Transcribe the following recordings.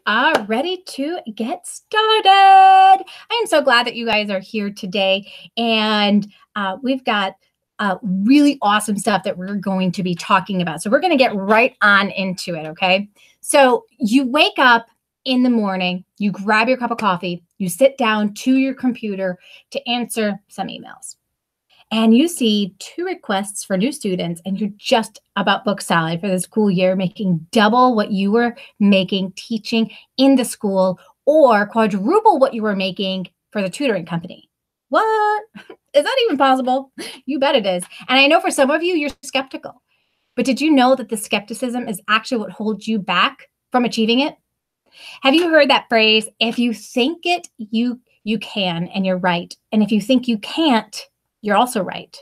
Are ready to get started. I am so glad that you guys are here today, and we've got really awesome stuff that we're going to be talking about. So we're going to get right on into it, okay? So you wake up in the morning, you grab your cup of coffee, you sit down to your computer to answer some emails, and you see two requests for new students, and you're just about book salad for the school year, making double what you were making teaching in the school, or quadruple what you were making for the tutoring company. What? Is that even possible? You bet it is. And I know for some of you, you're skeptical. But did you know that the skepticism is actually what holds you back from achieving it? Have you heard that phrase, if you think it, you can, and you're right. And if you think you can't, you're also right.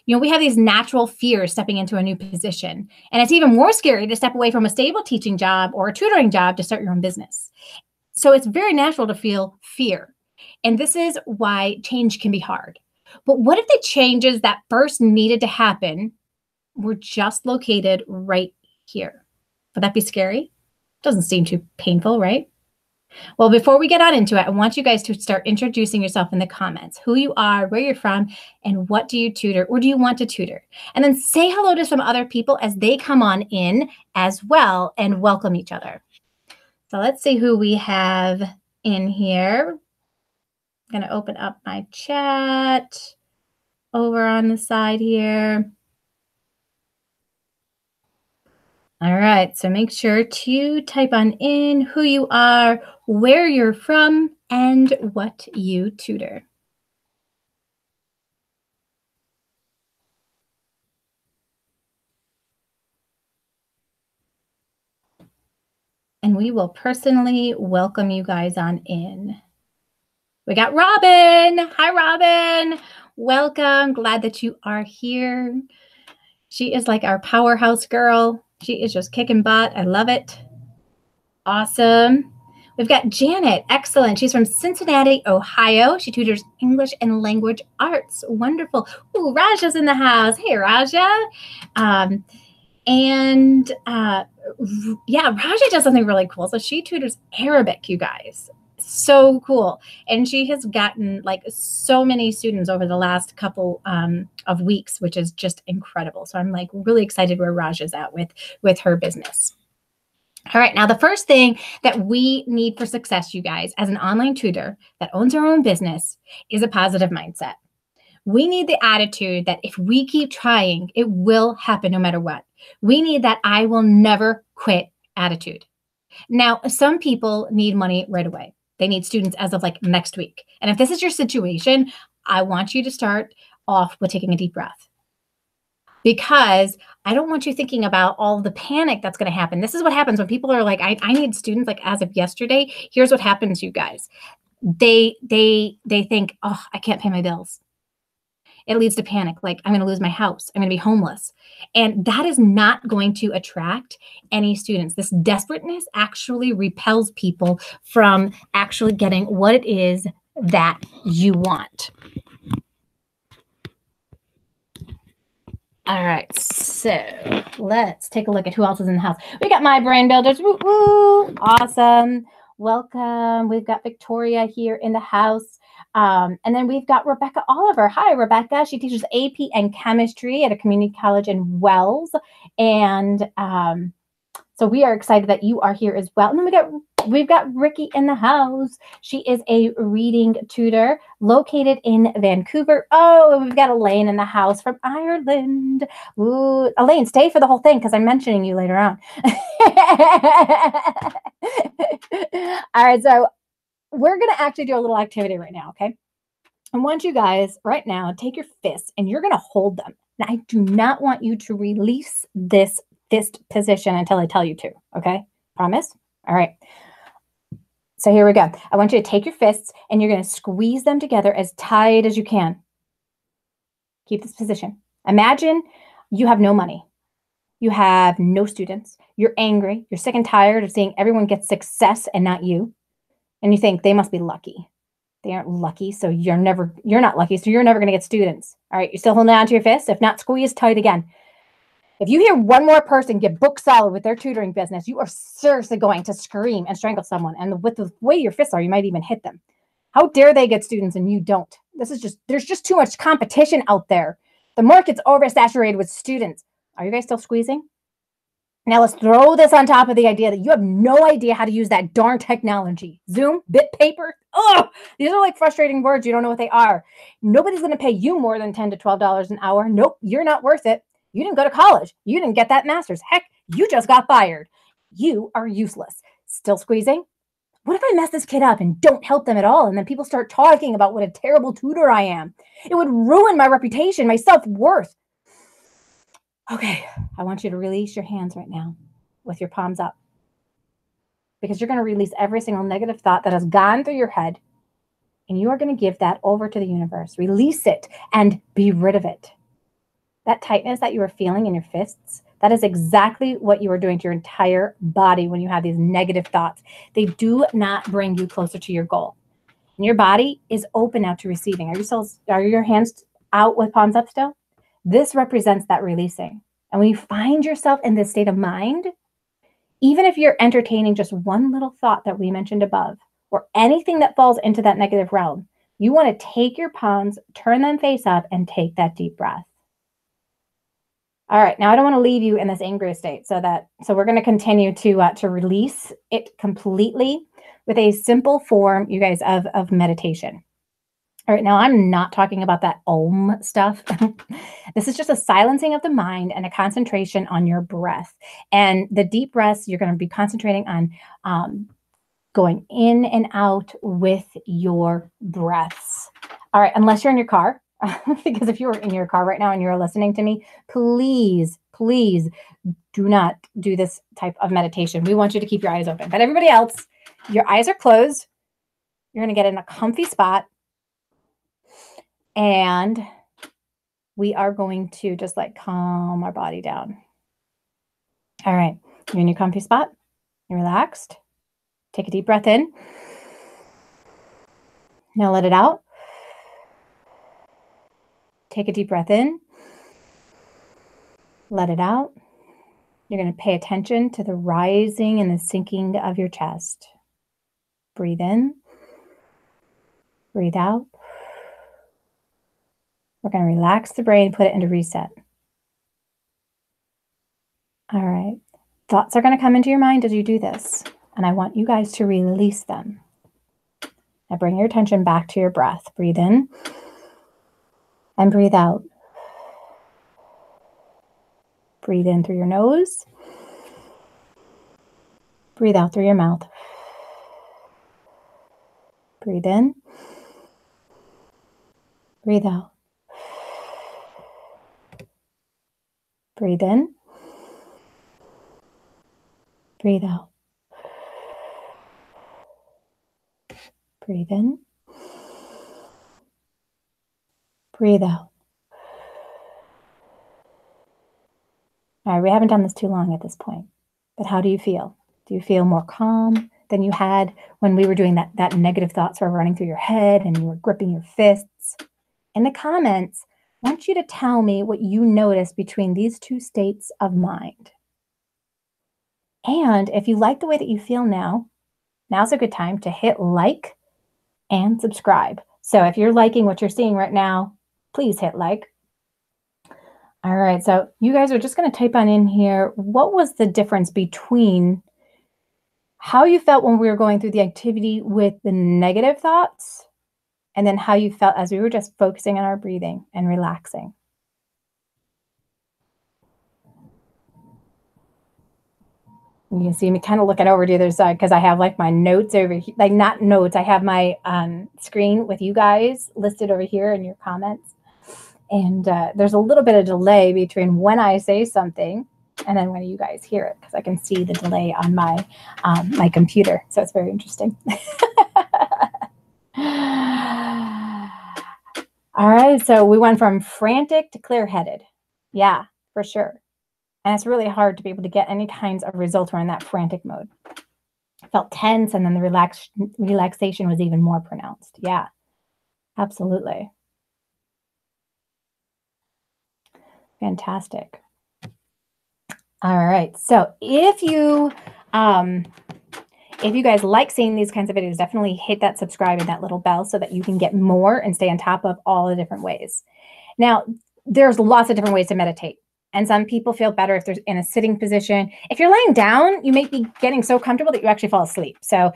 You know, we have these natural fears stepping into a new position. And it's even more scary to step away from a stable teaching job or a tutoring job to start your own business. So it's very natural to feel fear. And this is why change can be hard. But what if the changes that first needed to happen were just located right here? Would that be scary? Doesn't seem too painful, right? Well, before we get on into it, I want you guys to start introducing yourself in the comments, who you are, where you're from, and what do you tutor or do you want to tutor? And then say hello to some other people as they come on in as well and welcome each other. So let's see who we have in here. I'm going to open up my chat over on the side here. All right, so make sure to type on in who you are, where you're from, and what you tutor. And we will personally welcome you guys on in. We got Robin. Hi, Robin. Welcome. Glad that you are here. She is like our powerhouse girl. She is just kicking butt. I love it. Awesome. We've got Janet. Excellent. She's from Cincinnati, Ohio. She tutors English and language arts. Wonderful. Ooh, Raja's in the house. Hey, Raja. Yeah, Raja does something really cool. So she tutors Arabic, you guys. So cool. And she has gotten like so many students over the last couple of weeks, which is just incredible. So I'm like really excited where Raja's at with her business. All right, now the first thing that we need for success, you guys, as an online tutor that owns our own business is a positive mindset. We need the attitude that if we keep trying, it will happen no matter what. We need that I will never quit attitude. Now, some people need money right away. They need students as of like next week. And if this is your situation, I want you to start off with taking a deep breath. Because I don't want you thinking about all the panic that's going to happen. This is what happens when people are like, I need students like as of yesterday. Here's what happens, you guys. They think, oh, I can't pay my bills. It leads to panic, like I'm going to lose my house. I'm going to be homeless. And that is not going to attract any students. This desperateness actually repels people from actually getting what it is that you want. All right, so let's take a look at who else is in the house. We got my brain builders. Woo, woo. Awesome. Welcome. We've got Victoria here in the house. And then we've got Rebecca Oliver. Hi, Rebecca. She teaches AP and chemistry at a community college in Wells. And so we are excited that you are here as well. And then we've got Ricky in the house. She is a reading tutor located in Vancouver. Oh, and we've got Elaine in the house from Ireland. Ooh, Elaine, stay for the whole thing because I'm mentioning you later on. All right, so we're going to actually do a little activity right now, okay? I want you guys right now, take your fists and you're going to hold them. Now, I do not want you to release this fist position until I tell you to, okay? Promise? All right. So here we go. I want you to take your fists and you're going to squeeze them together as tight as you can. Keep this position. Imagine you have no money. You have no students. You're angry. You're sick and tired of seeing everyone get success and not you. And you think they must be lucky. They aren't lucky, so you're not lucky, so you're never going to get students. All right, you're still holding on to your fist? If not, squeeze tight again. If you hear one more person get book solid with their tutoring business, you are seriously going to scream and strangle someone. And with the way your fists are, you might even hit them. How dare they get students and you don't? There's just too much competition out there. The market's oversaturated with students. Are you guys still squeezing? Now let's throw this on top of the idea that you have no idea how to use that darn technology. Zoom, bit paper. Oh, these are like frustrating words. You don't know what they are. Nobody's going to pay you more than $10 to $12 an hour. Nope, you're not worth it. You didn't go to college. You didn't get that master's. Heck, you just got fired. You are useless. Still squeezing? What if I mess this kid up and don't help them at all? And then people start talking about what a terrible tutor I am. It would ruin my reputation, my self-worth. Okay, I want you to release your hands right now with your palms up, because you're going to release every single negative thought that has gone through your head, and you are going to give that over to the universe. Release it and be rid of it. That tightness that you are feeling in your fists, that is exactly what you are doing to your entire body when you have these negative thoughts. They do not bring you closer to your goal. And your body is open now to receiving. Are your hands out with palms up still? This represents that releasing. And when you find yourself in this state of mind, even if you're entertaining just one little thought that we mentioned above, or anything that falls into that negative realm, you want to take your palms, turn them face up, and take that deep breath. All right, now I don't want to leave you in this angry state, so we're going to continue to release it completely with a simple form, you guys, of meditation. All right, now I'm not talking about that Om stuff. This is just a silencing of the mind and a concentration on your breath. And the deep breaths, you're going to be concentrating on going in and out with your breaths. All right, unless you're in your car, because if you were in your car right now and you're listening to me, please, please do not do this type of meditation. We want you to keep your eyes open. But everybody else, your eyes are closed. You're going to get in a comfy spot. And we are going to just like calm our body down. All right, you're in your comfy spot. You're relaxed. Take a deep breath in. Now let it out. Take a deep breath in. Let it out. You're going to pay attention to the rising and the sinking of your chest. Breathe in. Breathe out. We're going to relax the brain, put it into reset. All right. Thoughts are going to come into your mind as you do this, and I want you guys to release them. Now bring your attention back to your breath. Breathe in and breathe out. Breathe in through your nose. Breathe out through your mouth. Breathe in. Breathe out. Breathe in. Breathe out. Breathe in. Breathe out. All right, we haven't done this too long at this point, but how do you feel? Do you feel more calm than you had when we were doing that negative thoughts were running through your head and you were gripping your fists? In the comments, I want you to tell me what you notice between these two states of mind. And if you like the way that you feel now, now's a good time to hit like and subscribe. So if you're liking what you're seeing right now, please hit like. All right, so you guys are just going to type on in here, what was the difference between how you felt when we were going through the activity with the negative thoughts, and then how you felt as we were just focusing on our breathing and relaxing? You can see me kind of looking over to the other side because I have like my notes over here, like not notes. I have my screen with you guys listed over here in your comments. And there's a little bit of delay between when I say something and then when you guys hear it, because I can see the delay on my my computer. So it's very interesting. All right, so we went from frantic to clear-headed. Yeah, for sure. And it's really hard to be able to get any kinds of results when in that frantic mode. I felt tense, and then the relaxation was even more pronounced. Yeah, absolutely. Fantastic. All right. So if you guys like seeing these kinds of videos, definitely hit that subscribe and that little bell so that you can get more and stay on top of all the different ways. Now, there's lots of different ways to meditate. And some people feel better if they're in a sitting position. If you're laying down, you may be getting so comfortable that you actually fall asleep. So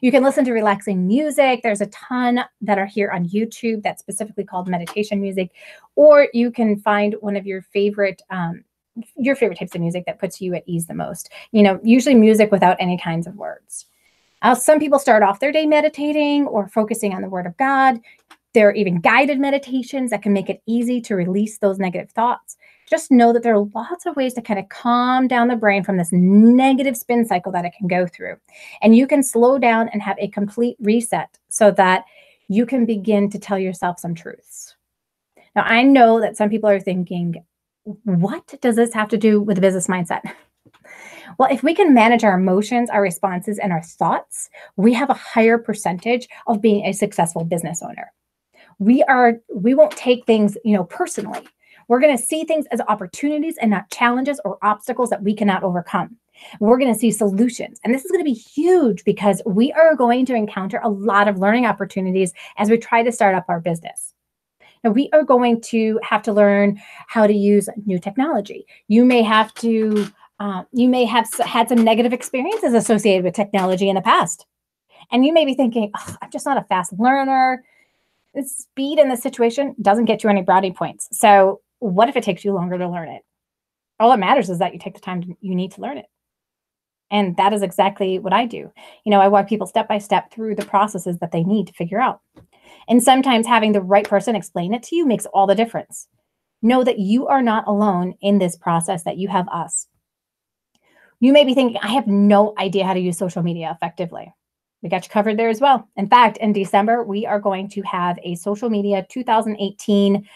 you can listen to relaxing music. There's a ton that are here on YouTube that's specifically called meditation music. Or you can find one of your favorite types of music that puts you at ease the most. Usually music without any kinds of words. Some people start off their day meditating or focusing on the Word of God. There are even guided meditations that can make it easy to release those negative thoughts. Just know that there are lots of ways to kind of calm down the brain from this negative spin cycle that it can go through. And you can slow down and have a complete reset so that you can begin to tell yourself some truths. Now, I know that some people are thinking, what does this have to do with a business mindset? Well, if we can manage our emotions, our responses, and our thoughts, we have a higher percentage of being a successful business owner. We won't take things, personally. We're going to see things as opportunities and not challenges or obstacles that we cannot overcome. We're going to see solutions. And this is going to be huge because we are going to encounter a lot of learning opportunities as we try to start up our business. Now, we are going to have to learn how to use new technology. You may have had some negative experiences associated with technology in the past. And you may be thinking, I'm just not a fast learner. The speed in this situation doesn't get you any brownie points. So what if it takes you longer to learn it? All that matters is that you take the time you need to learn it. And that is exactly what I do. I walk people step by step through the processes that they need to figure out. And sometimes having the right person explain it to you makes all the difference. Know that you are not alone in this process, that you have us. You may be thinking, I have no idea how to use social media effectively. We got you covered there as well. In fact, in December, we are going to have a social media 2018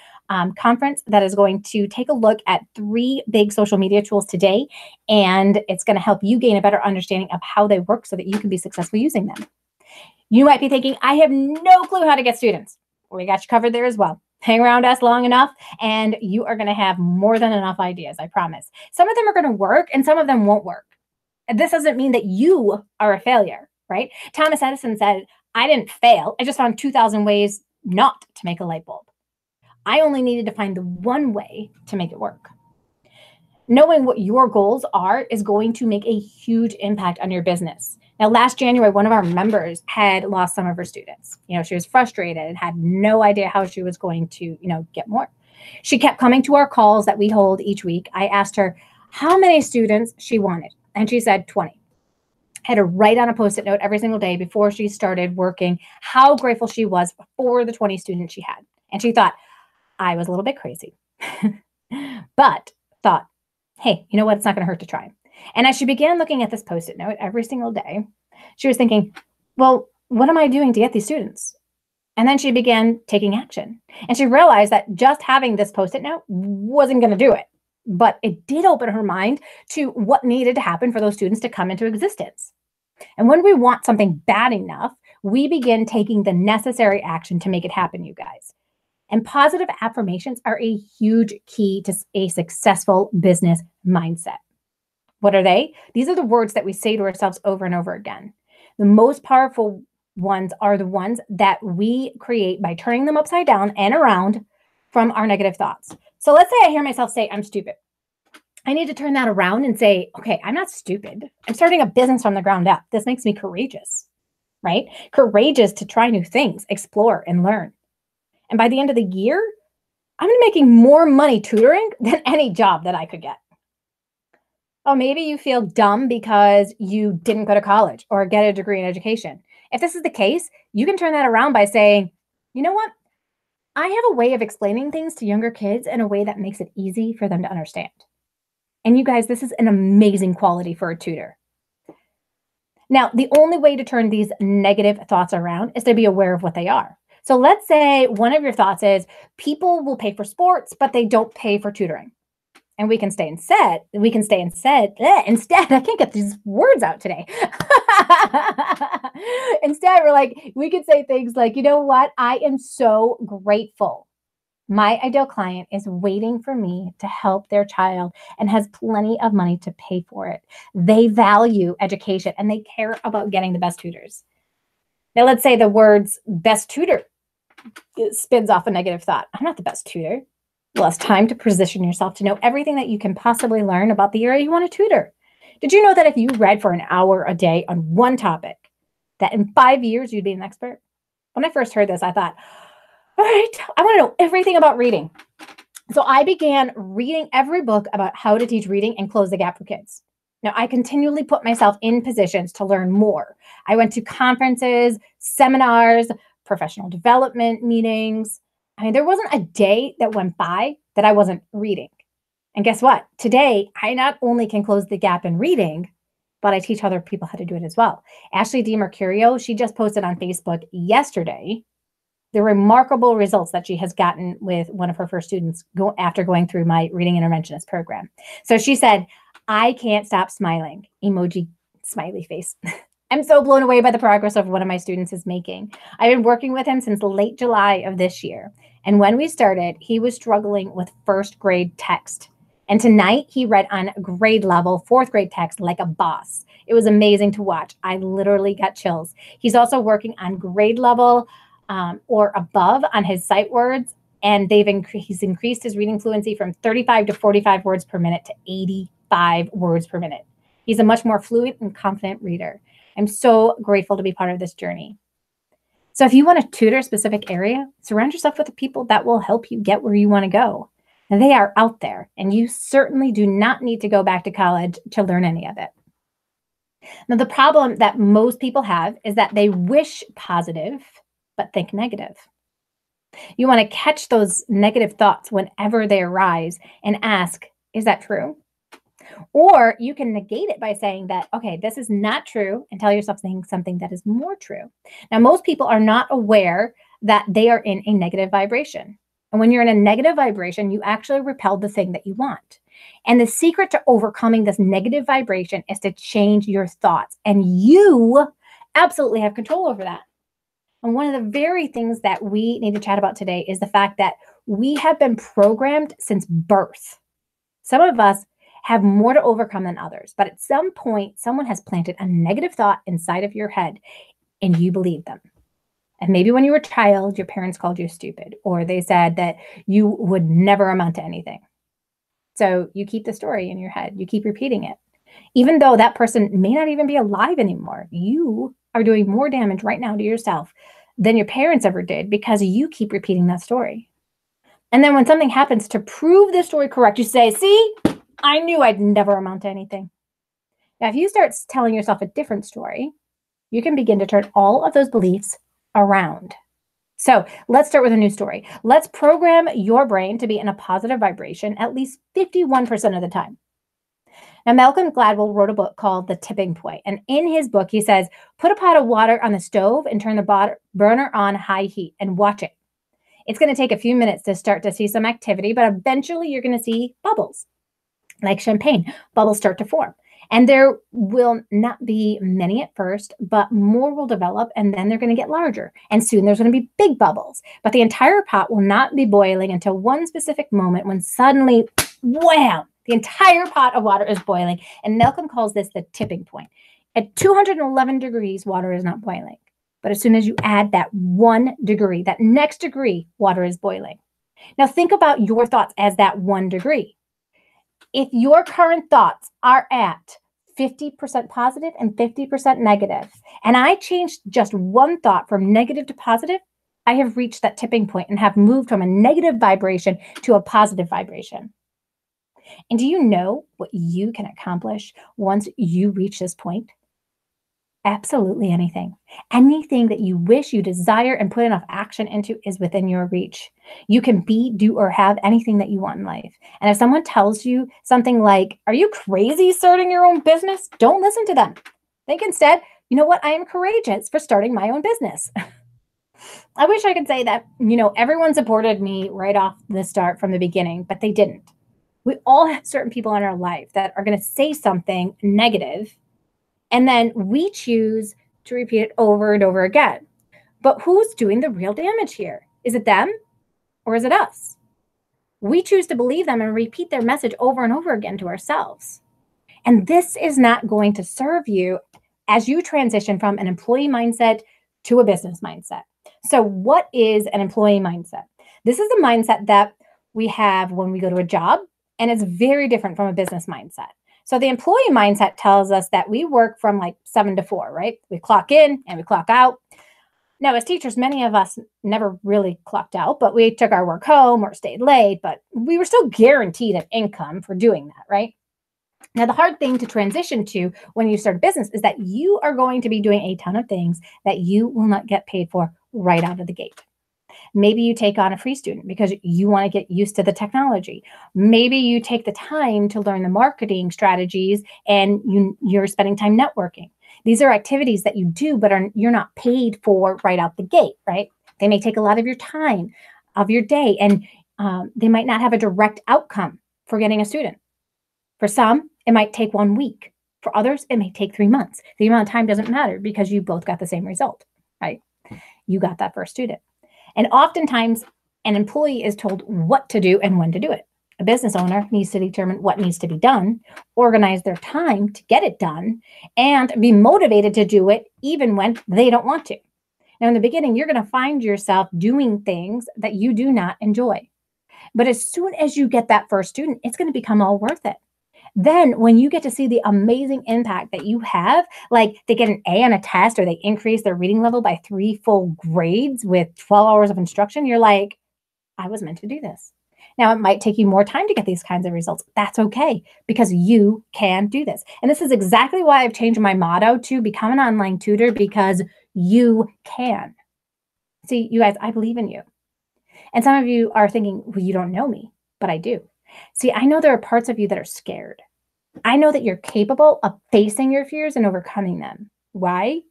conference that is going to take a look at 3 big social media tools today. And it's going to help you gain a better understanding of how they work so that you can be successful using them. You might be thinking, I have no clue how to get students. We got you covered there as well. Hang around us long enough and you are going to have more than enough ideas, I promise. Some of them are going to work and some of them won't work. And this doesn't mean that you are a failure, right? Thomas Edison said, I didn't fail. I just found 2,000 ways not to make a light bulb. I only needed to find the one way to make it work. Knowing what your goals are is going to make a huge impact on your business. Now, last January, one of our members had lost some of her students. She was frustrated and had no idea how she was going to, get more. She kept coming to our calls that we hold each week. I asked her how many students she wanted, and she said 20. Had to write on a Post-it note every single day before she started working how grateful she was for the 20 students she had. And she thought, I was a little bit crazy, but thought, hey, you know what? It's not going to hurt to try. And as she began looking at this Post-it note every single day, she was thinking, well, what am I doing to get these students? And then she began taking action. And she realized that just having this Post-it note wasn't going to do it. But it did open her mind to what needed to happen for those students to come into existence. And when we want something bad enough, we begin taking the necessary action to make it happen, you guys. And positive affirmations are a huge key to a successful business mindset. What are they? These are the words that we say to ourselves over and over again. The most powerful ones are the ones that we create by turning them upside down and around from our negative thoughts. So let's say I hear myself say, I'm stupid. I need to turn that around and say, okay, I'm not stupid. I'm starting a business from the ground up. This makes me courageous, right? Courageous to try new things, explore, and learn. And by the end of the year, I'm going to be making more money tutoring than any job that I could get. Oh, maybe you feel dumb because you didn't go to college or get a degree in education. If this is the case, you can turn that around by saying, you know what? I have a way of explaining things to younger kids in a way that makes it easy for them to understand. And you guys, this is an amazing quality for a tutor. Now, the only way to turn these negative thoughts around is to be aware of what they are. So let's say one of your thoughts is people will pay for sports, but they don't pay for tutoring. And we can stay instead. Instead, I can't get these words out today. Instead, we could say things like, you know what? I am so grateful My ideal client is waiting for me to help their child and has plenty of money to pay for it. They value education and they care about getting the best tutors. Now, let's say the words best tutor spins off a negative thought. I'm not the best tutor. Well, it's time to position yourself to know everything that you can possibly learn about the area you want to tutor. Did you know that if you read for an hour a day on one topic, that in 5 years you'd be an expert? When I first heard this, I thought, all right, I want to know everything about reading. So I began reading every book about how to teach reading and close the gap for kids. Now, I continually put myself in positions to learn more. I went to conferences, seminars, professional development meetings. I mean, there wasn't a day that went by that I wasn't reading. And guess what? Today, I not only can close the gap in reading, but I teach other people how to do it as well. Ashley DiMercurio, she just posted on Facebook yesterday the remarkable results that she has gotten with one of her first students after going through my reading interventionist program. So she said, I can't stop smiling, emoji, smiley face. I'm so blown away by the progress of one of my students is making. I've been working with him since late July of this year. And when we started, he was struggling with first grade text. And tonight he read on grade level, fourth grade text like a boss. It was amazing to watch. I literally got chills. He's also working on grade level or above on his sight words. And he's increased his reading fluency from 35 to 45 words per minute to 85 words per minute. He's a much more fluent and confident reader. I'm so grateful to be part of this journey. So if you want to tutor a specific area, surround yourself with the people that will help you get where you want to go. And they are out there, and you certainly do not need to go back to college to learn any of it. Now, the problem that most people have is that they wish positive, but think negative. You want to catch those negative thoughts whenever they arise and ask, is that true? Or you can negate it by saying that, okay, this is not true, and tell yourself something that is more true. Now, most people are not aware that they are in a negative vibration. And when you're in a negative vibration, you actually repel the thing that you want. And the secret to overcoming this negative vibration is to change your thoughts. And you absolutely have control over that. And one of the very things that we need to chat about today is the fact that we have been programmed since birth. Some of us have more to overcome than others, but at some point, someone has planted a negative thought inside of your head and you believe them. And maybe when you were a child, your parents called you stupid, or they said that you would never amount to anything. So you keep the story in your head. You keep repeating it. Even though that person may not even be alive anymore, you are doing more damage right now to yourself than your parents ever did because you keep repeating that story. And then when something happens to prove the story correct, you say, see, I knew I'd never amount to anything. Now, if you start telling yourself a different story, you can begin to turn all of those beliefs around. So let's start with a new story. Let's program your brain to be in a positive vibration at least 51% of the time. Now, Malcolm Gladwell wrote a book called The Tipping Point. And in his book, he says, put a pot of water on the stove and turn the burner on high heat and watch it. It's going to take a few minutes to start to see some activity, but eventually you're going to see bubbles. Like champagne, bubbles start to form. And there will not be many at first, but more will develop, and then they're going to get larger. And soon there's going to be big bubbles. But the entire pot will not be boiling until one specific moment when suddenly, wham, the entire pot of water is boiling. And Malcolm calls this the tipping point. At 211 degrees, water is not boiling. But as soon as you add that 1 degree, that next degree, water is boiling. Now think about your thoughts as that 1 degree. If your current thoughts are at 50% positive and 50% negative, and I changed just one thought from negative to positive, I have reached that tipping point and have moved from a negative vibration to a positive vibration. And do you know what you can accomplish once you reach this point? Absolutely anything. Anything that you wish, you desire, and put enough action into is within your reach. You can be, do, or have anything that you want in life. And if someone tells you something like, are you crazy starting your own business? Don't listen to them. Think instead, you know what? I am courageous for starting my own business. I wish I could say that, everyone supported me right off the start from the beginning, but they didn't. We all have certain people in our life that are going to say something negative, and then we choose to repeat it over and over again. But who's doing the real damage here? Is it them or is it us? We choose to believe them and repeat their message over and over again to ourselves. And this is not going to serve you as you transition from an employee mindset to a business mindset. So what is an employee mindset? This is the mindset that we have when we go to a job, and it's very different from a business mindset. So the employee mindset tells us that we work from like 7 to 4, right? We clock in and we clock out. Now, as teachers, many of us never really clocked out, but we took our work home or stayed late, but we were still guaranteed an income for doing that, right? Now, the hard thing to transition to when you start a business is that you are going to be doing a ton of things that you will not get paid for right out of the gate. Maybe you take on a free student because you want to get used to the technology. Maybe you take the time to learn the marketing strategies and you're spending time networking. These are activities that you do, but you're not paid for right out the gate, right? They may take a lot of your time, of your day, and they might not have a direct outcome for getting a student. For some, it might take 1 week. For others, it may take 3 months. The amount of time doesn't matter because you both got the same result, right? You got that first student. And oftentimes, an employee is told what to do and when to do it. A business owner needs to determine what needs to be done, organize their time to get it done, and be motivated to do it even when they don't want to. Now, in the beginning, you're going to find yourself doing things that you do not enjoy. But as soon as you get that first student, it's going to become all worth it. Then when you get to see the amazing impact that you have, like they get an A on a test or they increase their reading level by 3 full grades with 12 hours of instruction, you're like, I was meant to do this. Now, it might take you more time to get these kinds of results. That's okay, because you can do this. And this is exactly why I've changed my motto to become an online tutor, because you can. See, you guys, I believe in you. And some of you are thinking, well, you don't know me, but I do. See, I know there are parts of you that are scared. I know that you're capable of facing your fears and overcoming them. Why?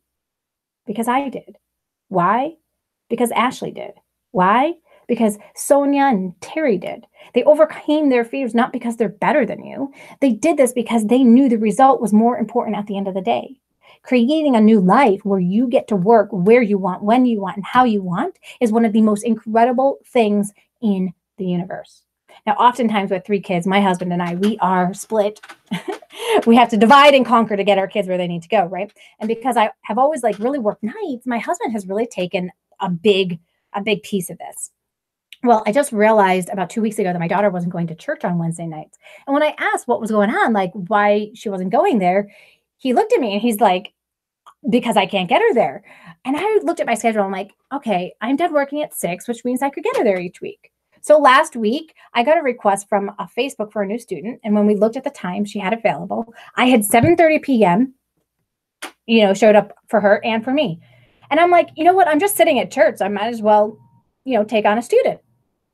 Because I did. Why? Because Ashley did. Why? Because Sonia and Terry did. They overcame their fears not because they're better than you. They did this because they knew the result was more important at the end of the day. Creating a new life where you get to work where you want, when you want, and how you want is one of the most incredible things in the universe. Now, oftentimes with 3 kids, my husband and I, we are split. We have to divide and conquer to get our kids where they need to go, right? And because I have always like really worked nights, my husband has really taken a big piece of this. Well, I just realized about 2 weeks ago that my daughter wasn't going to church on Wednesday nights. And when I asked what was going on, like why she wasn't going there, he looked at me and he's like, because I can't get her there. And I looked at my schedule. I'm like, okay, I'm done working at 6, which means I could get her there each week. So last week, I got a request from a Facebook for a new student. And when we looked at the time she had available, I had 7:30 p.m., showed up for her and for me. And I'm like, you know what? I'm just sitting at church. I might as well, take on a student.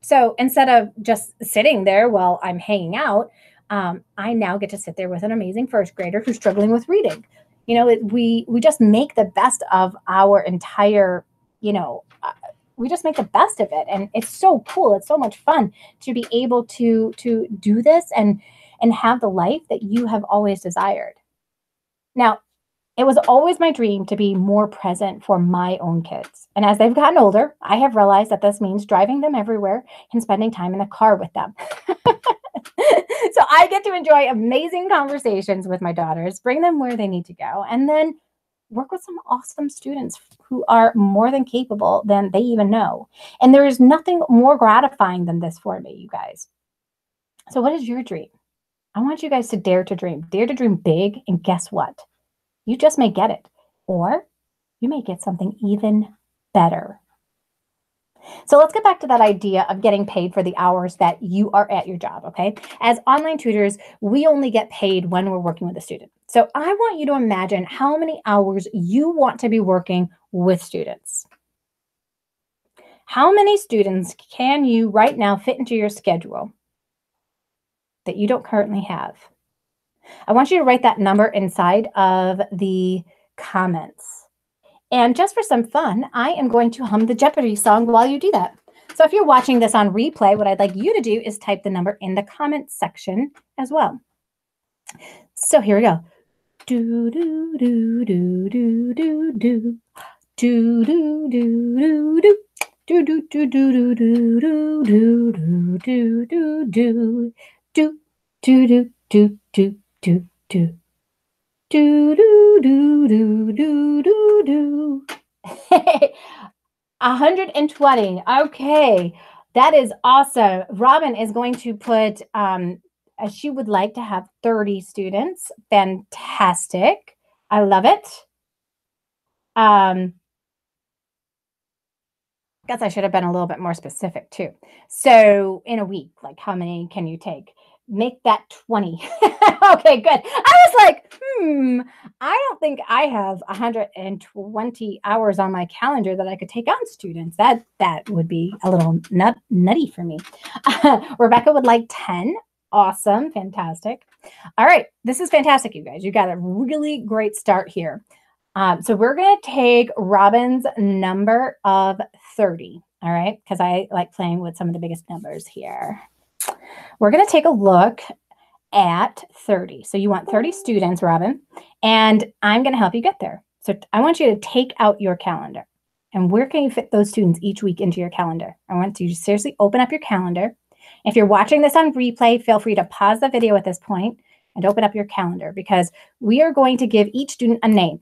So instead of just sitting there while I'm hanging out, I now get to sit there with an amazing first grader who's struggling with reading. We just make the best of our entire, we just make the best of it. And it's so cool. It's so much fun to be able to do this and have the life that you have always desired. Now, it was always my dream to be more present for my own kids. And as they've gotten older, I have realized that this means driving them everywhere and spending time in the car with them. So I get to enjoy amazing conversations with my daughters, bring them where they need to go, and then work with some awesome students who are more than capable than they even know. And there is nothing more gratifying than this for me, you guys. So what is your dream? I want you guys to dare to dream big, and guess what? You just may get it, or you may get something even better. So let's get back to that idea of getting paid for the hours that you are at your job, okay? As online tutors, we only get paid when we're working with a student. So I want you to imagine how many hours you want to be working with students. How many students can you right now fit into your schedule that you don't currently have? I want you to write that number inside of the comments. And just for some fun, I am going to hum the Jeopardy song while you do that. So if you're watching this on replay, what I'd like you to do is type the number in the comments section as well. So here we go. Do, do, do, do, do, do, do. Do, do, do, do, do. Do do do do do do do do do do do do do do do do do do do. Do do do do do do do. 120. Okay, that is awesome. Robin is going to put, she would like to have 30 students. Fantastic. I love it. Guess I should have been a little bit more specific too. So in a week, like how many can you take? Make that 20. Okay, good. I was like, I don't think I have 120 hours on my calendar that I could take on students. That would be a little nutty for me. Rebecca would like 10. Awesome. Fantastic. All right. This is fantastic, you guys. You got a really great start here. So we're going to take Robin's number of 30. All right. Because I like playing with some of the biggest numbers here. We're going to take a look at 30. So you want 30 students, Robin, and I'm going to help you get there. So I want you to take out your calendar. And where can you fit those students each week into your calendar? I want you to seriously open up your calendar. If you're watching this on replay, feel free to pause the video at this point and open up your calendar, because we are going to give each student a name.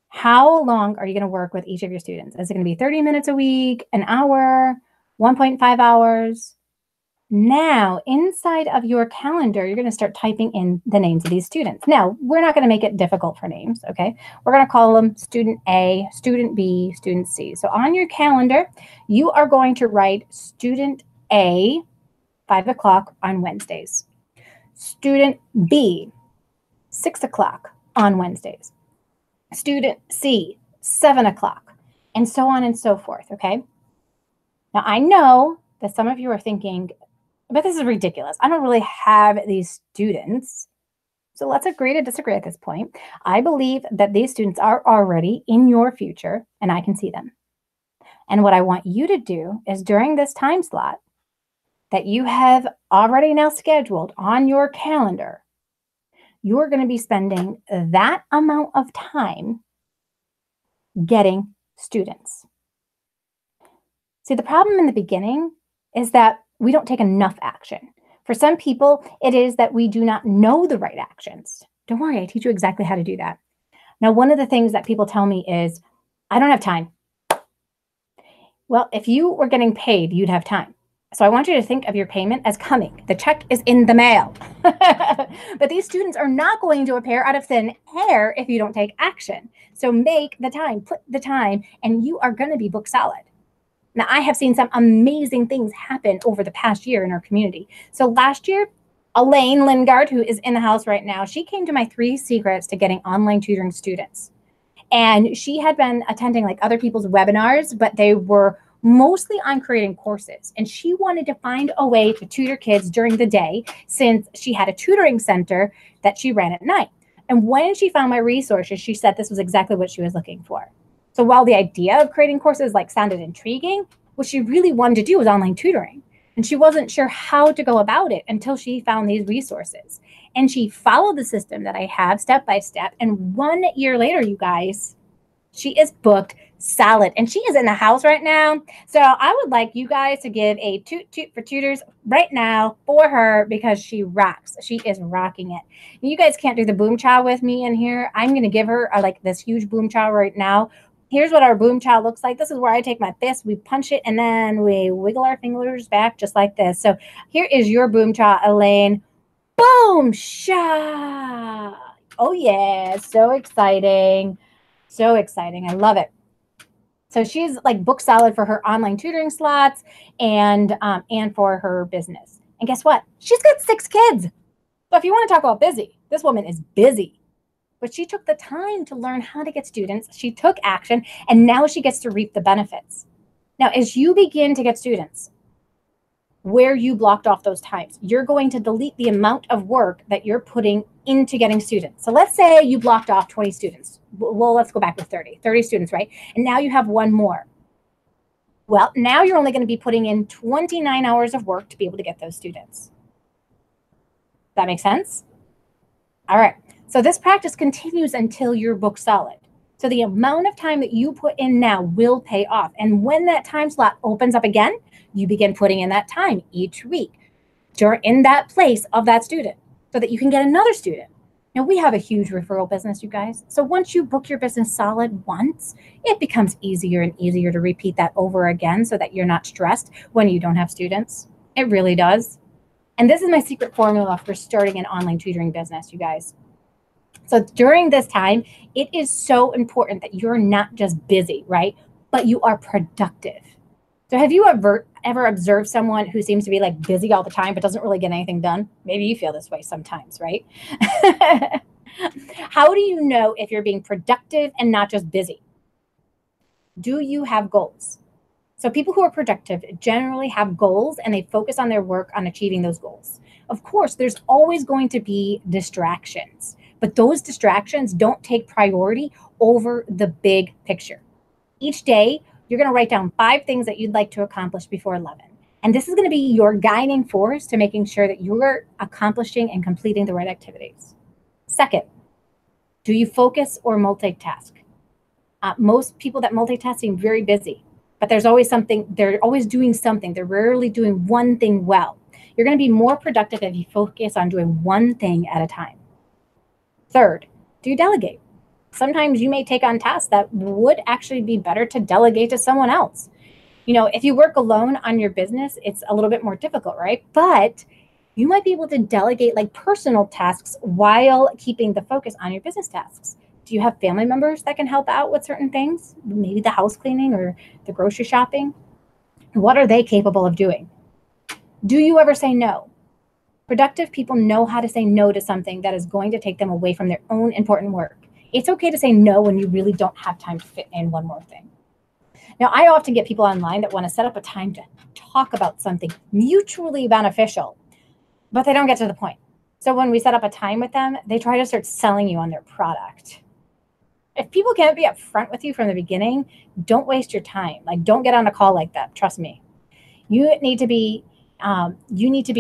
How long are you going to work with each of your students? Is it going to be 30 minutes a week, an hour, 1.5 hours? Now, inside of your calendar, you're going to start typing in the names of these students. Now, we're not going to make it difficult for names, okay? We're going to call them student A, student B, student C. So on your calendar, you are going to write student A, 5 o'clock on Wednesdays. Student B, 6 o'clock on Wednesdays. Student C, 7 o'clock, and so on and so forth, okay? Now, I know that some of you are thinking, but this is ridiculous. I don't really have these students. So let's agree to disagree at this point. I believe that these students are already in your future, and I can see them. And what I want you to do is during this time slot that you have already now scheduled on your calendar, you're going to be spending that amount of time getting students. See, the problem in the beginning is that we don't take enough action. For some people, it is that we do not know the right actions. Don't worry, I teach you exactly how to do that. Now, one of the things that people tell me is, I don't have time. Well, if you were getting paid, you'd have time. So I want you to think of your payment as coming. The check is in the mail. But these students are not going to appear out of thin air if you don't take action. So make the time, put the time, and you are going to be book solid. Now, I have seen some amazing things happen over the past year in our community. So last year, Elaine Lingard, who is in the house right now, she came to my 3 secrets to getting online tutoring students. And she had been attending like other people's webinars, but they were mostly on creating courses. And she wanted to find a way to tutor kids during the day, since she had a tutoring center that she ran at night. And when she found my resources, she said this was exactly what she was looking for. So while the idea of creating courses like sounded intriguing, what she really wanted to do was online tutoring. And she wasn't sure how to go about it until she found these resources. And she followed the system that I have step by step. And 1 year later, you guys, she is booked solid. And she is in the house right now. So I would like you guys to give a toot toot for tutors right now for her, because she rocks. She is rocking it. You guys can't do the boom chow with me in here. I'm going to give her like this huge boom chow right now. Here's what our boom chow looks like. This is where I take my fist, we punch it, and then we wiggle our fingers back just like this. So here is your boom chow, Elaine. Boom shot. Oh yeah, so exciting. So exciting. I love it. So she's like book solid for her online tutoring slots and for her business. And guess what? She's got 6 kids. So if you want to talk about busy, this woman is busy. But she took the time to learn how to get students. She took action, and now she gets to reap the benefits. Now, as you begin to get students, where you blocked off those times, you're going to delete the amount of work that you're putting into getting students. So let's say you blocked off 20 students. Well, let's go back to 30 students, right? And now you have 1 more. Well, now you're only going to be putting in 29 hours of work to be able to get those students. That makes sense? All right. So this practice continues until you're book solid. So the amount of time that you put in now will pay off. And when that time slot opens up again, you begin putting in that time each week in that place of that student so that you can get another student. Now, we have a huge referral business, you guys. So once you book your business solid once, it becomes easier and easier to repeat that over again so that you're not stressed when you don't have students. It really does. And this is my secret formula for starting an online tutoring business, you guys. So during this time, it is so important that you're not just busy, right? But you are productive. So have you ever observed someone who seems to be like busy all the time but doesn't really get anything done? Maybe you feel this way sometimes, right? How do you know if you're being productive and not just busy? Do you have goals? So people who are productive generally have goals and they focus on their work on achieving those goals. Of course, there's always going to be distractions, but those distractions don't take priority over the big picture. Each day, you're going to write down 5 things that you'd like to accomplish before 11. And this is going to be your guiding force to making sure that you're accomplishing and completing the right activities. Second, do you focus or multitask? Most people that multitask seem very busy, but there's always something, they're always doing something. They're rarely doing one thing well. You're going to be more productive if you focus on doing one thing at a time. Third, do you delegate? Sometimes you may take on tasks that would actually be better to delegate to someone else. You know, if you work alone on your business, it's a little bit more difficult, right? But you might be able to delegate like personal tasks while keeping the focus on your business tasks. Do you have family members that can help out with certain things? Maybe the house cleaning or the grocery shopping? What are they capable of doing? Do you ever say no? Productive people know how to say no to something that is going to take them away from their own important work. It's okay to say no when you really don't have time to fit in one more thing. Now, I often get people online that want to set up a time to talk about something mutually beneficial, but they don't get to the point. So when we set up a time with them, they try to start selling you on their product. If people can't be upfront with you from the beginning, don't waste your time. Like, don't get on a call like that. Trust me. You need to be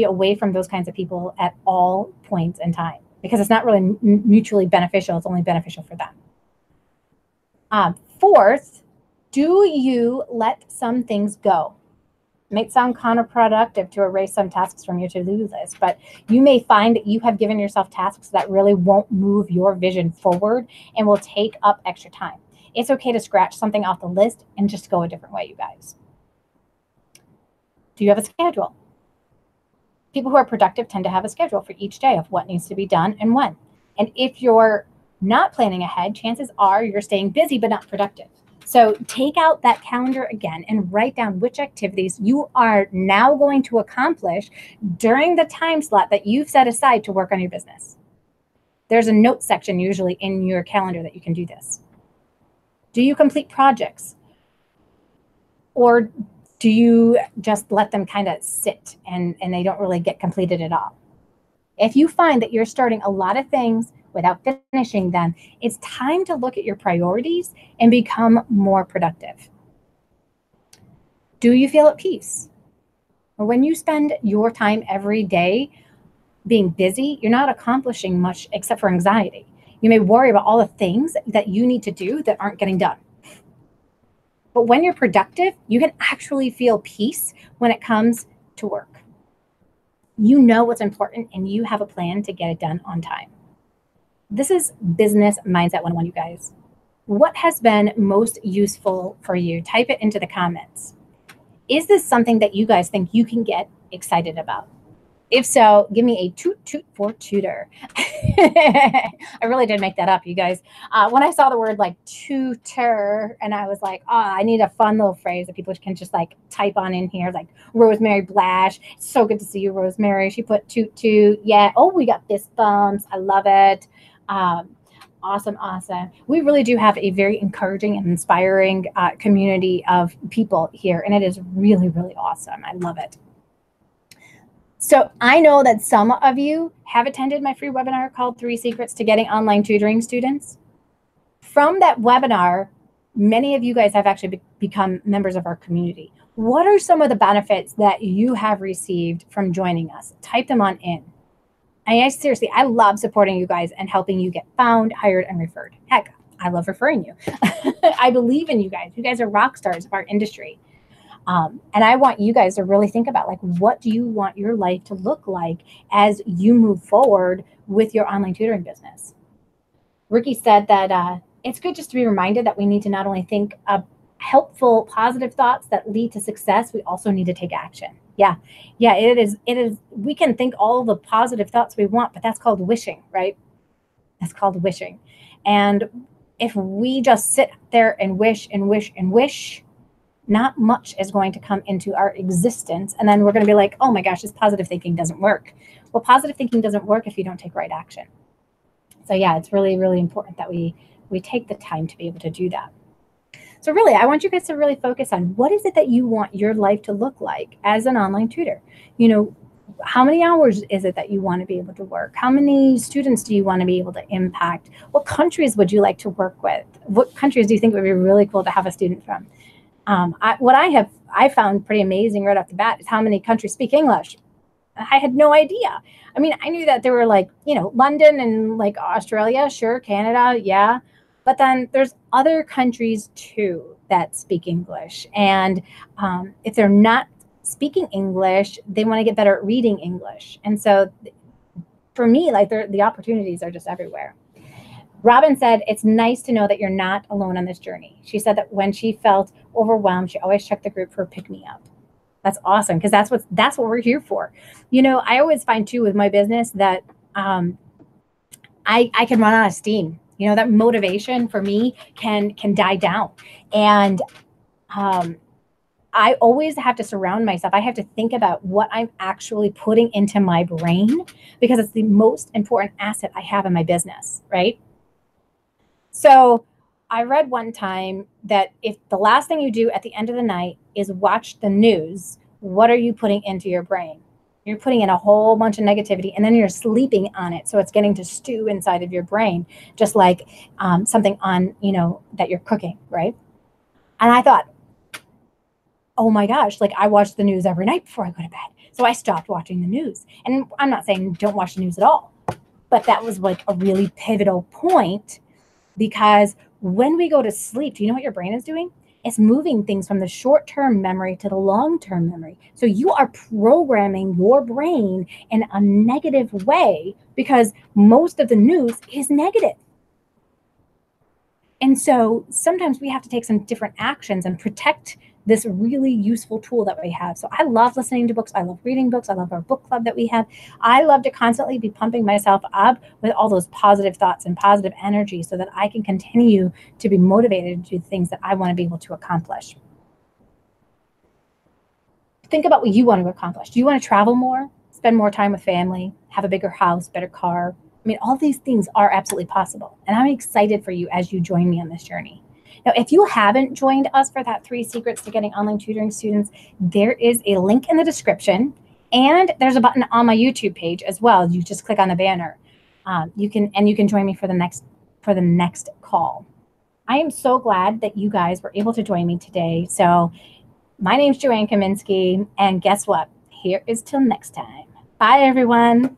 away from those kinds of people at all points in time because it's not really mutually beneficial. It's only beneficial for them. Fourth, do you let some things go? It might sound counterproductive to erase some tasks from your to-do list, but you may find that you have given yourself tasks that really won't move your vision forward and will take up extra time. It's okay to scratch something off the list and just go a different way, you guys. Do you have a schedule? People who are productive tend to have a schedule for each day of what needs to be done and when. And if you're not planning ahead, chances are you're staying busy but not productive. So take out that calendar again and write down which activities you are now going to accomplish during the time slot that you've set aside to work on your business. There's a note section usually in your calendar that you can do this. Do you complete projects? Or do you just let them kind of sit and they don't really get completed at all? If you find that you're starting a lot of things without finishing them, it's time to look at your priorities and become more productive. Do you feel at peace? Or when you spend your time every day being busy, you're not accomplishing much except for anxiety. You may worry about all the things that you need to do that aren't getting done. But when you're productive, you can actually feel peace when it comes to work. You know what's important and you have a plan to get it done on time. This is Business Mindset 101, you guys. What has been most useful for you? Type it into the comments. Is this something that you guys think you can get excited about? If so, give me a toot for Tutor. I really did make that up, you guys. When I saw the word like Tutor, and I was like, oh, I need a fun little phrase that people can just like type on in here, like Rosemary Blash. It's so good to see you, Rosemary. She put toot. Yeah. Oh, we got fist bumps. I love it. Awesome. We really do have a very encouraging and inspiring community of people here, and it is really, really awesome. I love it. So I know that some of you have attended my free webinar called 3 Secrets to Getting Online Tutoring Students. From that webinar, many of you guys have actually become members of our community. What are some of the benefits that you have received from joining us? Type them on in. Seriously, I love supporting you guys and helping you get found, hired, and referred. Heck, I love referring you. I believe in you guys. You guys are rock stars of our industry. And I want you guys to really think about, like, what do you want your life to look like as you move forward with your online tutoring business? Ricky said that it's good just to be reminded that we need to not only think of helpful, positive thoughts that lead to success, we also need to take action. Yeah, it is. We can think all the positive thoughts we want, but that's called wishing, right? That's called wishing. And if we just sit there and wish and wish and wish, not much is going to come into our existence. And then we're going to be like, oh my gosh, this positive thinking doesn't work. Well, positive thinking doesn't work if you don't take right action. So yeah, it's really, really important that we take the time to be able to do that. So really, I want you guys to really focus on, what is it that you want your life to look like as an online tutor? You know, how many hours is it that you want to be able to work? How many students do you want to be able to impact? What countries would you like to work with? What countries do you think would be really cool to have a student from? What I found pretty amazing right off the bat is how many countries speak English. I had no idea. I mean, I knew that there were, like, you know, London and like Australia, sure, Canada, yeah. But then there's other countries too that speak English. And if they're not speaking English, they want to get better at reading English. And so for me, like, the opportunities are just everywhere. Robin said, it's nice to know that you're not alone on this journey. She said that when she felt overwhelmed, she always checked the group for a pick-me-up. That's awesome, because that's what we're here for. You know, I always find too with my business that I can run out of steam. You know, that motivation for me can die down. And I always have to surround myself. I have to think about what I'm actually putting into my brain, because it's the most important asset I have in my business, right? So I read one time that if the last thing you do at the end of the night is watch the news, what are you putting into your brain? You're putting in a whole bunch of negativity, and then you're sleeping on it. So it's getting to stew inside of your brain, just like something on, you know, that you're cooking, right? And I thought, oh my gosh, like, I watch the news every night before I go to bed. So I stopped watching the news. And I'm not saying don't watch the news at all, but that was like a really pivotal point, because when we go to sleep, do you know what your brain is doing? It's moving things from the short-term memory to the long-term memory. So you are programming your brain in a negative way, because most of the news is negative. And so sometimes we have to take some different actions and protect this really useful tool that we have. So I love listening to books. I love reading books. I love our book club that we have. I love to constantly be pumping myself up with all those positive thoughts and positive energy, so that I can continue to be motivated to do things that I want to be able to accomplish. Think about what you want to accomplish. Do you want to travel more, spend more time with family, have a bigger house, better car? I mean, all these things are absolutely possible. And I'm excited for you as you join me on this journey. Now, if you haven't joined us for that 3 secrets to getting online tutoring students, there is a link in the description, and there's a button on my YouTube page as well. You just click on the banner. You can join me for the next call. I am so glad that you guys were able to join me today. So my name's Joanne Kaminski, and guess what? Here is till next time. Bye, everyone.